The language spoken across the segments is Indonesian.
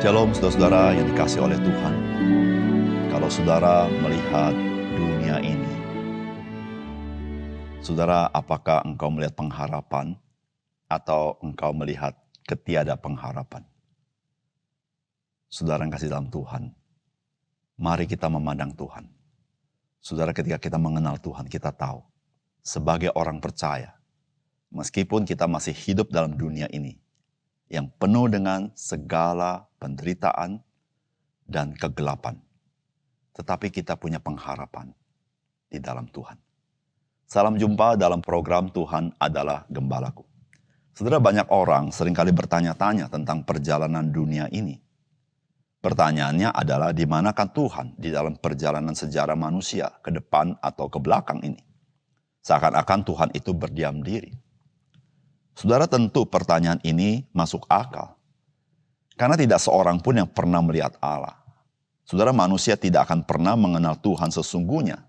Shalom saudara-saudara yang dikasihi oleh Tuhan. Kalau saudara melihat dunia ini, saudara, apakah engkau melihat pengharapan atau engkau melihat ketiada pengharapan? Saudara yang kasih dalam Tuhan, mari kita memandang Tuhan. Saudara, ketika kita mengenal Tuhan, kita tahu sebagai orang percaya, meskipun kita masih hidup dalam dunia ini yang penuh dengan segala penderitaan dan kegelapan, tetapi kita punya pengharapan di dalam Tuhan. Salam jumpa dalam program Tuhan adalah Gembalaku. Saudara, banyak orang seringkali bertanya-tanya tentang perjalanan dunia ini. Pertanyaannya adalah, di manakah Tuhan di dalam perjalanan sejarah manusia ke depan atau ke belakang ini? Seakan-akan Tuhan itu berdiam diri. Saudara, tentu pertanyaan ini masuk akal. Karena tidak seorang pun yang pernah melihat Allah. Saudara, manusia tidak akan pernah mengenal Tuhan sesungguhnya,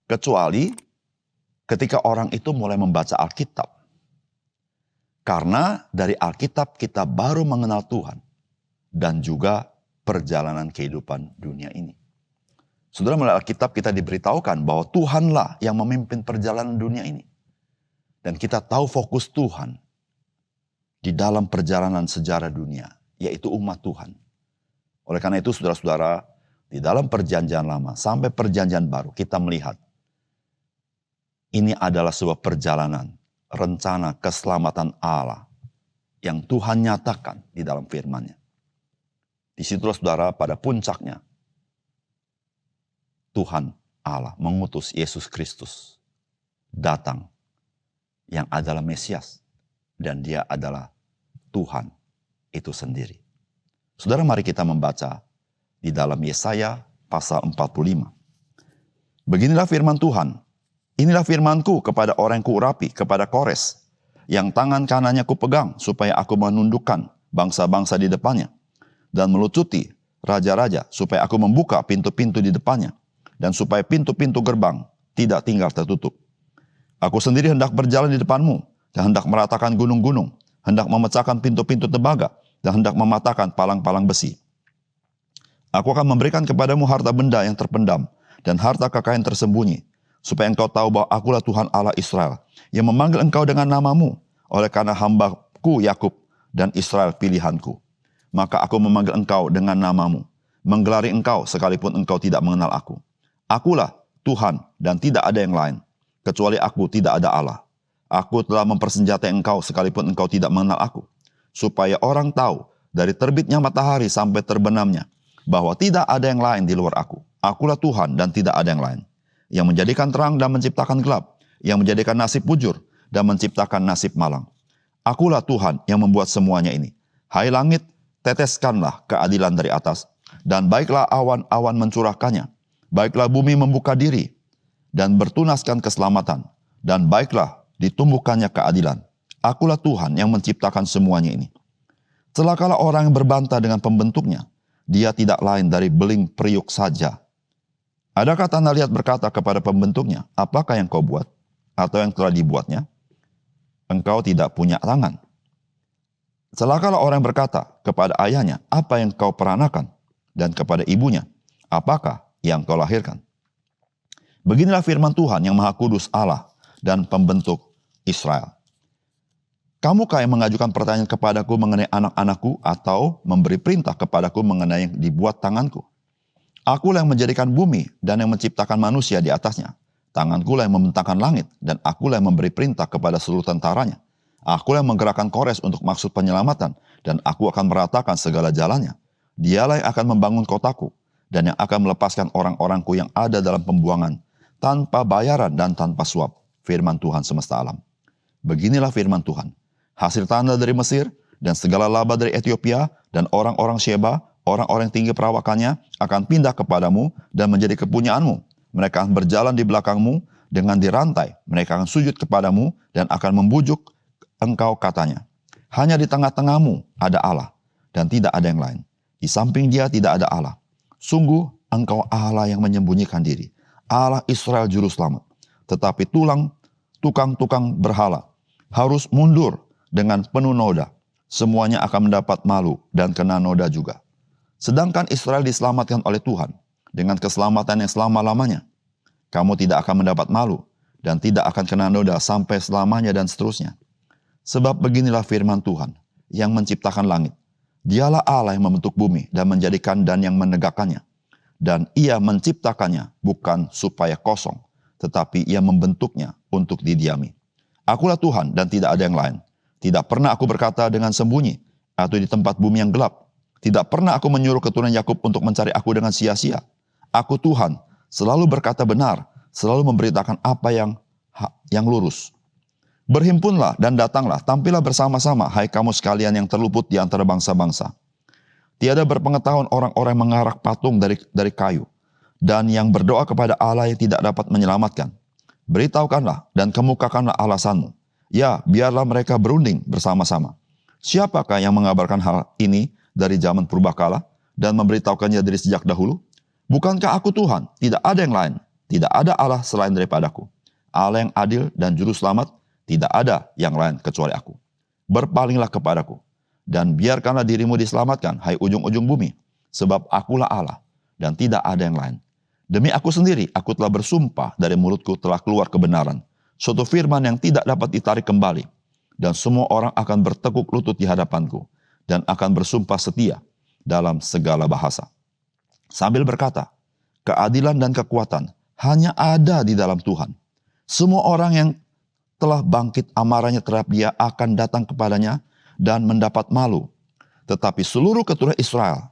kecuali ketika orang itu mulai membaca Alkitab. Karena dari Alkitab kita baru mengenal Tuhan dan juga perjalanan kehidupan dunia ini. Saudara, melalui Alkitab kita diberitahukan bahwa Tuhanlah yang memimpin perjalanan dunia ini. Dan kita tahu fokus Tuhan di dalam perjalanan sejarah dunia, yaitu umat Tuhan. Oleh karena itu saudara-saudara, di dalam perjanjian lama sampai perjanjian baru kita melihat ini adalah sebuah perjalanan, rencana keselamatan Allah yang Tuhan nyatakan di dalam firman-Nya. Disitulah saudara, pada puncaknya Tuhan Allah mengutus Yesus Kristus datang, yang adalah Mesias, dan dia adalah Tuhan itu sendiri. Saudara, mari kita membaca di dalam Yesaya pasal 45. Beginilah firman Tuhan, inilah firmanku kepada orang yang kuurapi, kepada Kores, yang tangan kanannya kupegang, supaya aku menundukkan bangsa-bangsa di depannya, dan melucuti raja-raja, supaya aku membuka pintu-pintu di depannya, dan supaya pintu-pintu gerbang tidak tinggal tertutup. Aku sendiri hendak berjalan di depanmu, dan hendak meratakan gunung-gunung, hendak memecahkan pintu-pintu tembaga, dan hendak mematahkan palang-palang besi. Aku akan memberikan kepadamu harta benda yang terpendam, dan harta kekayaan tersembunyi, supaya engkau tahu bahwa akulah Tuhan Allah Israel, yang memanggil engkau dengan namamu, oleh karena hambaku Yakub dan Israel pilihanku. Maka aku memanggil engkau dengan namamu, menggelari engkau sekalipun engkau tidak mengenal aku. Akulah Tuhan dan tidak ada yang lain. Kecuali aku tidak ada Allah. Aku telah mempersenjatai engkau sekalipun engkau tidak mengenal aku. Supaya orang tahu dari terbitnya matahari sampai terbenamnya, bahwa tidak ada yang lain di luar aku. Akulah Tuhan dan tidak ada yang lain. Yang menjadikan terang dan menciptakan gelap. Yang menjadikan nasib bujur dan menciptakan nasib malang. Akulah Tuhan yang membuat semuanya ini. Hai langit, teteskanlah keadilan dari atas. Dan baiklah awan-awan mencurahkannya. Baiklah bumi membuka diri dan bertunaskan keselamatan, dan baiklah ditumbuhkannya keadilan. Akulah Tuhan yang menciptakan semuanya ini. Celakalah orang yang berbantah dengan pembentuknya, dia tidak lain dari beling periuk saja. Adakah tanah liat berkata kepada pembentuknya, apakah yang kau buat, atau yang telah dibuatnya? Engkau tidak punya tangan. Celakalah orang yang berkata kepada ayahnya, apa yang kau peranakan, dan kepada ibunya, apakah yang kau lahirkan? Beginilah firman Tuhan yang Maha Kudus Allah dan pembentuk Israel. Kamukah yang mengajukan pertanyaan kepadaku mengenai anak-anakku, atau memberi perintah kepadaku mengenai yang dibuat tanganku? Akulah yang menjadikan bumi dan yang menciptakan manusia di atasnya. Tangankulah yang membentangkan langit, dan akulah yang memberi perintah kepada seluruh tentaranya. Akulah yang menggerakkan Kores untuk maksud penyelamatan, dan aku akan meratakan segala jalannya. Dialah yang akan membangun kotaku, dan yang akan melepaskan orang-orangku yang ada dalam pembuangan, tanpa bayaran dan tanpa suap, firman Tuhan semesta alam. Beginilah firman Tuhan, hasil tanda dari Mesir, dan segala laba dari Ethiopia, dan orang-orang Sheba, orang-orang tinggi perawakannya, akan pindah kepadamu dan menjadi kepunyaanmu. Mereka akan berjalan di belakangmu dengan dirantai, mereka akan sujud kepadamu, dan akan membujuk engkau katanya. Hanya di tengah-tengahmu ada Allah, dan tidak ada yang lain. Di samping dia tidak ada Allah. Sungguh engkau Allah yang menyembunyikan diri, Allah Israel juru selamat. Tetapi tukang-tukang berhala harus mundur dengan penuh noda. Semuanya akan mendapat malu dan kena noda juga. Sedangkan Israel diselamatkan oleh Tuhan dengan keselamatan yang selama-lamanya. Kamu tidak akan mendapat malu dan tidak akan kena noda sampai selamanya dan seterusnya. Sebab beginilah firman Tuhan yang menciptakan langit. Dialah Allah yang membentuk bumi dan menjadikan dan yang menegakkannya. Dan ia menciptakannya bukan supaya kosong, tetapi ia membentuknya untuk didiami. Akulah Tuhan dan tidak ada yang lain. Tidak pernah aku berkata dengan sembunyi atau di tempat bumi yang gelap. Tidak pernah aku menyuruh keturunan Yakub untuk mencari aku dengan sia-sia. Aku Tuhan, selalu berkata benar, selalu memberitakan apa yang lurus. Berhimpunlah dan datanglah, tampillah bersama-sama, hai kamu sekalian yang terluput di antara bangsa-bangsa. Tiada berpengetahuan orang-orang mengarak patung dari kayu, dan yang berdoa kepada Allah yang tidak dapat menyelamatkan. Beritahukanlah dan kemukakanlah alasanmu. Ya, biarlah mereka berunding bersama-sama. Siapakah yang mengabarkan hal ini dari zaman purbakala dan memberitahukannya dari sejak dahulu? Bukankah aku Tuhan? Tidak ada yang lain. Tidak ada Allah selain daripadaku. Allah yang adil dan juru selamat, tidak ada yang lain kecuali aku. Berpalinglah kepadaku, dan biarkanlah dirimu diselamatkan, hai ujung-ujung bumi. Sebab akulah Allah, dan tidak ada yang lain. Demi aku sendiri, aku telah bersumpah, dari mulutku telah keluar kebenaran. Suatu firman yang tidak dapat ditarik kembali. Dan semua orang akan bertekuk lutut di hadapanku, dan akan bersumpah setia dalam segala bahasa. Sambil berkata, keadilan dan kekuatan hanya ada di dalam Tuhan. Semua orang yang telah bangkit amarahnya terhadap dia akan datang kepadanya dan mendapat malu. Tetapi seluruh keturunan Israel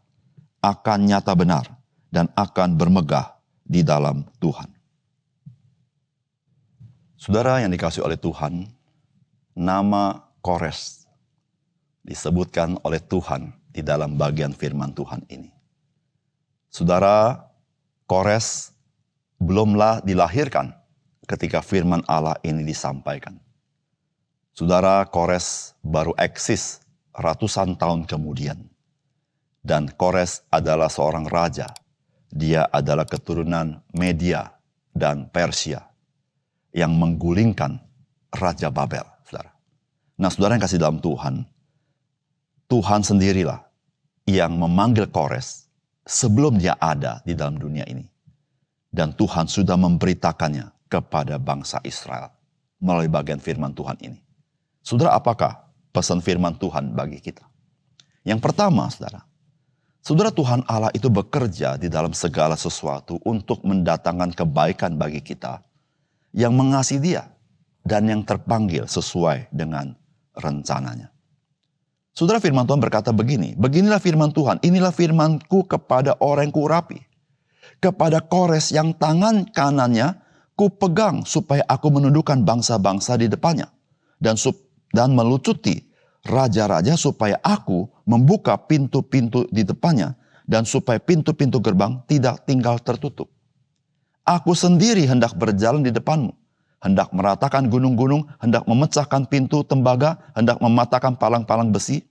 akan nyata benar dan akan bermegah di dalam Tuhan. Saudara yang dikasihi oleh Tuhan, nama Kores disebutkan oleh Tuhan di dalam bagian firman Tuhan ini. Saudara, Kores belumlah dilahirkan ketika firman Allah ini disampaikan. Saudara, Kores baru eksis ratusan tahun kemudian. Dan Kores adalah seorang raja. Dia adalah keturunan Media dan Persia yang menggulingkan Raja Babel, saudara. Nah, saudara yang kasih dalam Tuhan, Tuhan sendirilah yang memanggil Kores sebelum dia ada di dalam dunia ini. Dan Tuhan sudah memberitakannya kepada bangsa Israel melalui bagian firman Tuhan ini. Saudara, apakah pesan firman Tuhan bagi kita? Yang pertama, saudara Tuhan Allah itu bekerja di dalam segala sesuatu untuk mendatangkan kebaikan bagi kita yang mengasihi Dia dan yang terpanggil sesuai dengan rencananya. Saudara, firman Tuhan berkata begini, beginilah firman Tuhan, inilah firmanku kepada orang yang kuurapi, kepada Kores yang tangan kanannya ku pegang supaya aku menundukkan bangsa-bangsa di depannya. Dan melucuti raja-raja supaya aku membuka pintu-pintu di depannya. Dan supaya pintu-pintu gerbang tidak tinggal tertutup. Aku sendiri hendak berjalan di depanmu. Hendak meratakan gunung-gunung, hendak memecahkan pintu tembaga, hendak mematahkan palang-palang besi.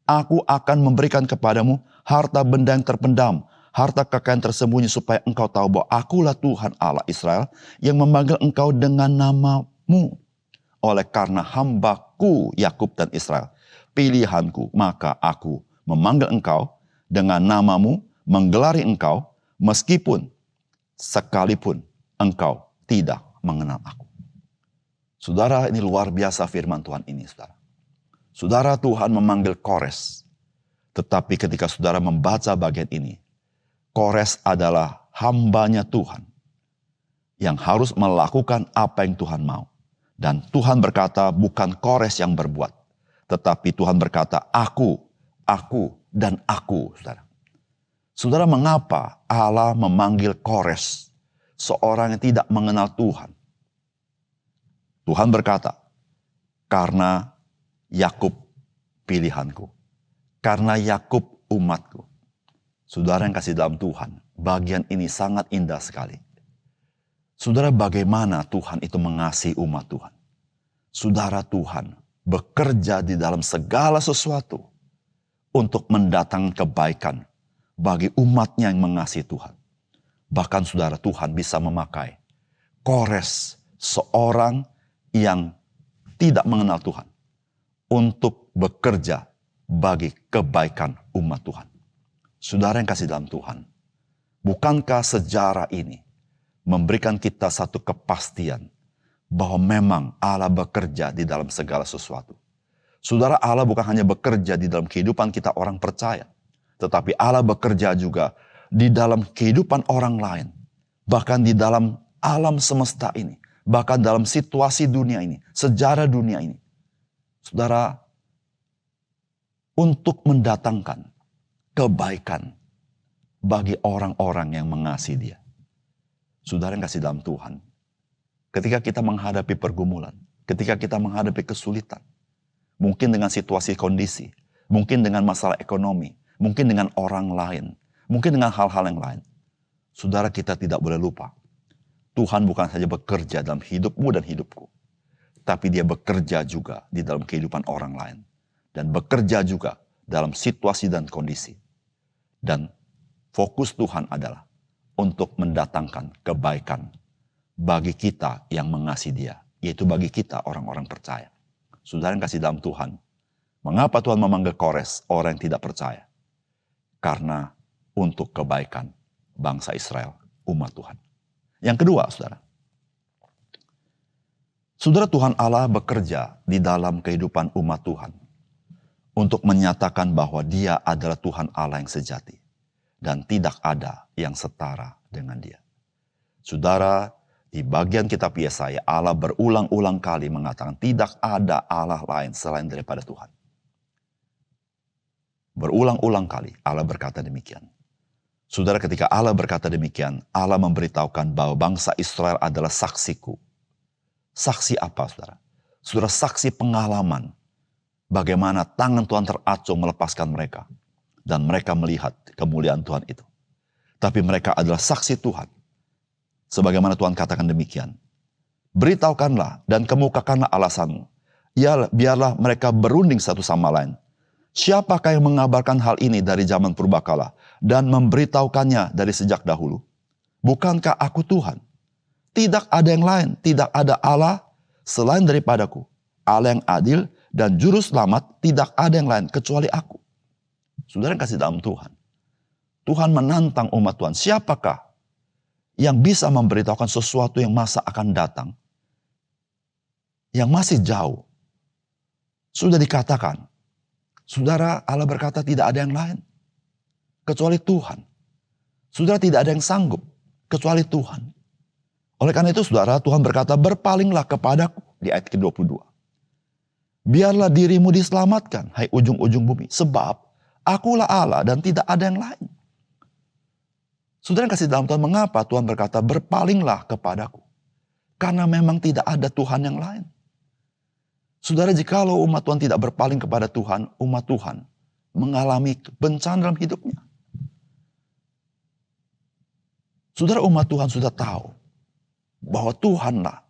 Aku akan memberikan kepadamu harta benda yang terpendam, harta kekayaan tersembunyi supaya engkau tahu bahwa akulah Tuhan Allah Israel yang memanggil engkau dengan namamu. Oleh karena hambaku Yakub dan Israel, pilihanku, maka aku memanggil engkau dengan namamu, menggelari engkau, meskipun sekalipun engkau tidak mengenal aku. Saudara, ini luar biasa firman Tuhan ini, saudara. Saudara, Tuhan memanggil Kores. Tetapi ketika saudara membaca bagian ini, Kores adalah hambanya Tuhan yang harus melakukan apa yang Tuhan mau. Dan Tuhan berkata bukan Kores yang berbuat. Tetapi Tuhan berkata aku, dan aku. Saudara, saudara, mengapa Allah memanggil Kores, seorang yang tidak mengenal Tuhan? Tuhan berkata, karena Yakub pilihanku. Karena Yakub umatku. Saudara yang kasih dalam Tuhan, bagian ini sangat indah sekali. Saudara, bagaimana Tuhan itu mengasihi umat Tuhan. Saudara, Tuhan bekerja di dalam segala sesuatu untuk mendatangkan kebaikan bagi umatnya yang mengasihi Tuhan. Bahkan saudara, Tuhan bisa memakai Kores, seorang yang tidak mengenal Tuhan, untuk bekerja bagi kebaikan umat Tuhan. Saudara yang kasih dalam Tuhan, bukankah sejarah ini memberikan kita satu kepastian bahwa memang Allah bekerja di dalam segala sesuatu. Saudara, Allah bukan hanya bekerja di dalam kehidupan kita orang percaya, tetapi Allah bekerja juga di dalam kehidupan orang lain. Bahkan di dalam alam semesta ini, bahkan dalam situasi dunia ini, sejarah dunia ini. Saudara, untuk mendatangkan kebaikan bagi orang-orang yang mengasihi Dia. Saudara yang kasih dalam Tuhan, ketika kita menghadapi pergumulan, ketika kita menghadapi kesulitan, mungkin dengan situasi kondisi, mungkin dengan masalah ekonomi, mungkin dengan orang lain, mungkin dengan hal-hal yang lain. Saudara, kita tidak boleh lupa, Tuhan bukan saja bekerja dalam hidupmu dan hidupku, tapi Dia bekerja juga di dalam kehidupan orang lain. Dan bekerja juga dalam situasi dan kondisi. Dan fokus Tuhan adalah untuk mendatangkan kebaikan bagi kita yang mengasihi Dia, yaitu bagi kita orang-orang percaya. Saudara yang kasih dalam Tuhan, mengapa Tuhan memanggil Kores, orang yang tidak percaya? Karena untuk kebaikan bangsa Israel, umat Tuhan. Yang kedua, Saudara, Tuhan Allah bekerja di dalam kehidupan umat Tuhan untuk menyatakan bahwa Dia adalah Tuhan Allah yang sejati dan tidak ada yang setara dengan Dia. Saudara, di bagian kitab Yesaya, Allah berulang-ulang kali mengatakan tidak ada Allah lain selain daripada Tuhan. Berulang-ulang kali Allah berkata demikian. Saudara, ketika Allah berkata demikian, Allah memberitahukan bahwa bangsa Israel adalah saksiku. Saksi apa, saudara? Saudara, saksi pengalaman bagaimana tangan Tuhan teracung melepaskan mereka. Dan mereka melihat kemuliaan Tuhan itu. Tapi mereka adalah saksi Tuhan. Sebagaimana Tuhan katakan demikian. Beritahukanlah dan kemukakanlah alasanmu. Ya, biarlah mereka berunding satu sama lain. Siapakah yang mengabarkan hal ini dari zaman purbakala dan memberitahukannya dari sejak dahulu? Bukankah aku Tuhan? Tidak ada yang lain, tidak ada Allah selain daripadaku. Allah yang adil dan juru selamat, tidak ada yang lain kecuali aku. Saudara yang kasih dalam Tuhan. Tuhan menantang umat Tuhan. Siapakah yang bisa memberitahukan sesuatu yang masa akan datang? Yang masih jauh. Sudah dikatakan. Saudara, Allah berkata tidak ada yang lain. Kecuali Tuhan. Saudara, tidak ada yang sanggup. Kecuali Tuhan. Oleh karena itu, saudara, Tuhan berkata, berpalinglah kepadaku. Di ayat ke-22. Biarlah dirimu diselamatkan, hai ujung-ujung bumi. Sebab akulah Allah dan tidak ada yang lain. Saudara yang kasih dalam Tuhan, mengapa Tuhan berkata, berpalinglah kepadaku? Karena memang tidak ada Tuhan yang lain. Saudara, jikalau umat Tuhan tidak berpaling kepada Tuhan, umat Tuhan mengalami bencana dalam hidupnya. Saudara, umat Tuhan sudah tahu bahwa Tuhanlah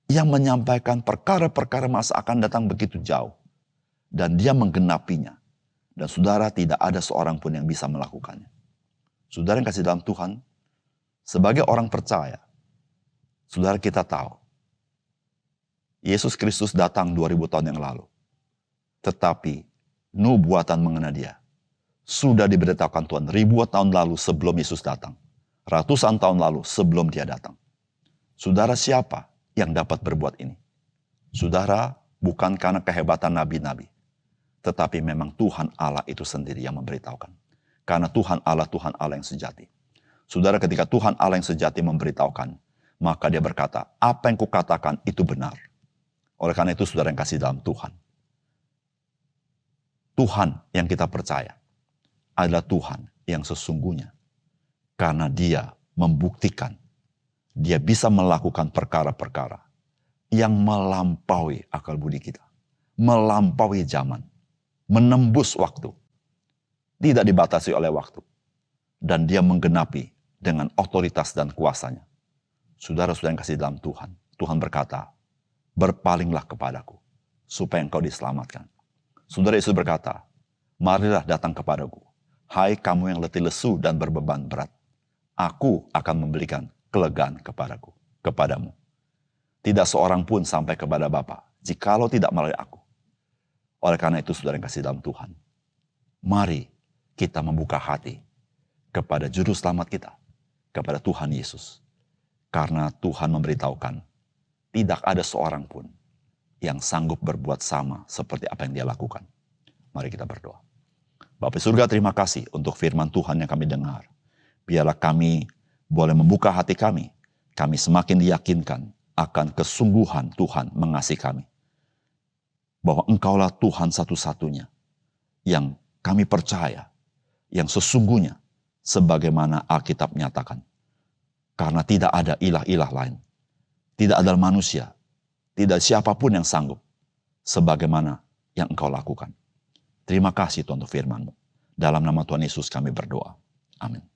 yang menyampaikan perkara-perkara masa akan datang begitu jauh. Dan Dia menggenapinya. Dan saudara, tidak ada seorang pun yang bisa melakukannya. Saudara yang kasih dalam Tuhan, sebagai orang percaya, saudara, kita tahu Yesus Kristus datang 2000 tahun yang lalu. Tetapi nubuatan mengenai Dia sudah diberitakan Tuhan ribuan tahun lalu sebelum Yesus datang. Ratusan tahun lalu sebelum Dia datang. Saudara, siapa yang dapat berbuat ini? Saudara, bukan karena kehebatan nabi-nabi. Tetapi memang Tuhan Allah itu sendiri yang memberitahukan. Karena Tuhan Allah yang sejati. Saudara, ketika Tuhan Allah yang sejati memberitahukan, maka Dia berkata, apa yang kukatakan itu benar. Oleh karena itu, saudara yang kasih dalam Tuhan. Tuhan yang kita percaya adalah Tuhan yang sesungguhnya. Karena Dia membuktikan, Dia bisa melakukan perkara-perkara yang melampaui akal budi kita. Melampaui zaman. Menembus waktu. Tidak dibatasi oleh waktu. Dan Dia menggenapi dengan otoritas dan kuasanya. Saudara-saudara yang kasih dalam Tuhan. Tuhan berkata, berpalinglah kepadaku, supaya engkau diselamatkan. Saudara, Yesus berkata, marilah datang kepadaku, hai kamu yang letih lesu dan berbeban berat. Aku akan memberikan kelegaan kepadamu. Tidak seorang pun sampai kepada Bapa, jikalau tidak melalui aku. Oleh karena itu, saudara yang kasih dalam Tuhan, mari kita membuka hati kepada Juru Selamat kita, kepada Tuhan Yesus. Karena Tuhan memberitahukan, tidak ada seorang pun yang sanggup berbuat sama seperti apa yang dia lakukan. Mari kita berdoa. Bapa surga, terima kasih untuk firman Tuhan yang kami dengar. Biarlah kami boleh membuka hati kami. Kami semakin diyakinkan akan kesungguhan Tuhan mengasihi kami. Bahwa Engkaulah Tuhan satu-satunya yang kami percaya, yang sesungguhnya sebagaimana Alkitab nyatakan. Karena tidak ada ilah-ilah lain. Tidak ada manusia. Tidak siapapun yang sanggup. Sebagaimana yang Engkau lakukan. Terima kasih Tuhan untuk firman-Mu. Dalam nama Tuhan Yesus kami berdoa. Amin.